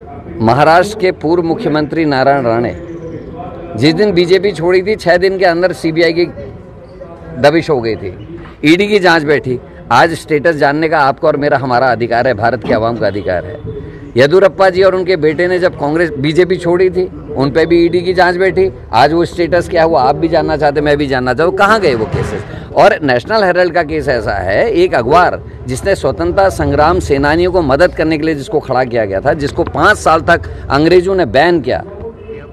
महाराष्ट्र के पूर्व मुख्यमंत्री नारायण राणे जिस दिन बीजेपी छोड़ी थी 6 दिन के अंदर सीबीआई की दबिश हो गई थी, ईडी की जांच बैठी। आज स्टेटस जानने का आपका और मेरा हमारा अधिकार है, भारत की आवाम का अधिकार है। येदियुरप्पा जी और उनके बेटे ने जब कांग्रेस बीजेपी छोड़ी थी उन पे भी ईडी की जांच बैठी। आज वो स्टेटस क्या है वो आप भी जानना चाहते, मैं भी जानना चाहता हूँ, कहाँ गए वो केसेस। और नेशनल हेराल्ड का केस ऐसा है, एक अखबार जिसने स्वतंत्रता संग्राम सेनानियों को मदद करने के लिए जिसको खड़ा किया गया था, जिसको 5 साल तक अंग्रेजों ने बैन किया,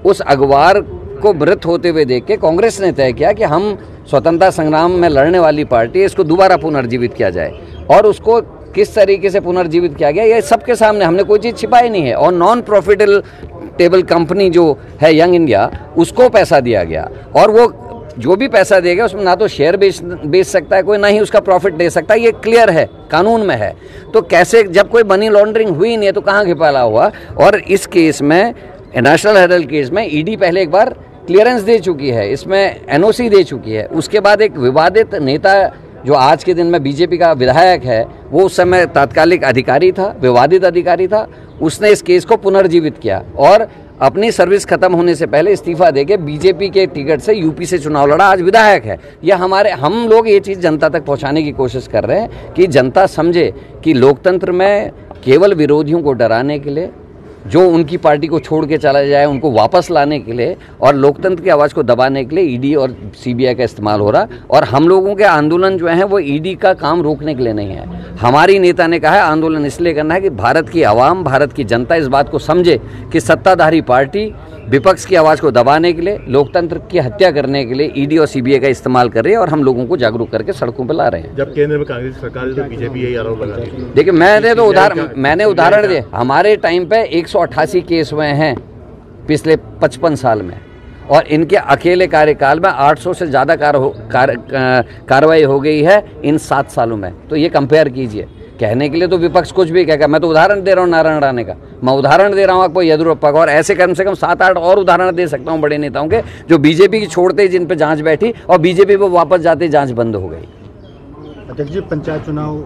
उस अखबार को मृत होते हुए देख के कांग्रेस ने तय किया कि हम स्वतंत्रता संग्राम में लड़ने वाली पार्टी, इसको दोबारा पुनर्जीवित किया जाए। और उसको किस तरीके से पुनर्जीवित किया गया ये सबके सामने, हमने कोई चीज़ छिपाई नहीं है। और नॉन प्रॉफिटेबल कंपनी जो है यंग इंडिया, उसको पैसा दिया गया और वो जो भी पैसा देगा उसमें ना तो शेयर बेच सकता है कोई, ना ही उसका प्रॉफिट दे सकता है। ये क्लियर है, कानून में है। तो कैसे, जब कोई मनी लॉन्ड्रिंग हुई नहीं है तो कहाँ घिपाला हुआ। और इस केस में, नेशनल हेराल्ड केस में, ईडी पहले एक बार क्लियरेंस दे चुकी है, इसमें एनओसी दे चुकी है। उसके बाद एक विवादित नेता जो आज के दिन में बीजेपी का विधायक है, वो उस समय तात्कालिक अधिकारी था, विवादित अधिकारी था, उसने इस केस को पुनर्जीवित किया और अपनी सर्विस खत्म होने से पहले इस्तीफा देके बीजेपी के टिकट से यूपी से चुनाव लड़ा, आज विधायक है। यह हम लोग ये चीज़ जनता तक पहुंचाने की कोशिश कर रहे हैं कि जनता समझे कि लोकतंत्र में केवल विरोधियों को डराने के लिए, जो उनकी पार्टी को छोड़ के चला जाए उनको वापस लाने के लिए और लोकतंत्र की आवाज़ को दबाने के लिए ईडी और सीबीआई का इस्तेमाल हो रहा। और हम लोगों के आंदोलन जो हैं वो ईडी का काम रोकने के लिए नहीं है। हमारी नेता ने कहा है आंदोलन इसलिए करना है कि भारत की आवाम, भारत की जनता इस बात को समझे कि सत्ताधारी पार्टी विपक्ष की आवाज़ को दबाने के लिए, लोकतंत्र की हत्या करने के लिए ईडी और सीबीआई का इस्तेमाल कर रही है और हम लोगों को जागरूक करके सड़कों पर ला रहे हैं। जब केंद्र में कांग्रेस सरकार है तो बीजेपी यही आरोप लगा रही है। देखिए, मैंने उदाहरण दिए, हमारे टाइम पे 188 केस हुए हैं पिछले 55 साल में और इनके अकेले कार्यकाल में 800 से ज़्यादा कार्रवाई हो गई है इन 7 सालों में। तो ये कंपेयर कीजिए। कहने के लिए तो विपक्ष कुछ भी कहेगा, मैं तो उदाहरण दे रहा हूँ नारायण राणे का, मैं उदाहरण दे रहा हूँ आपको येदियुरप्पा का, और ऐसे कम से कम 7-8 और उदाहरण दे सकता हूँ बड़े नेताओं के जो बीजेपी की छोड़ते जिन पे जांच बैठी और बीजेपी पे वापस जाते जांच बंद हो गई। अध्यक्ष जी, पंचायत चुनाव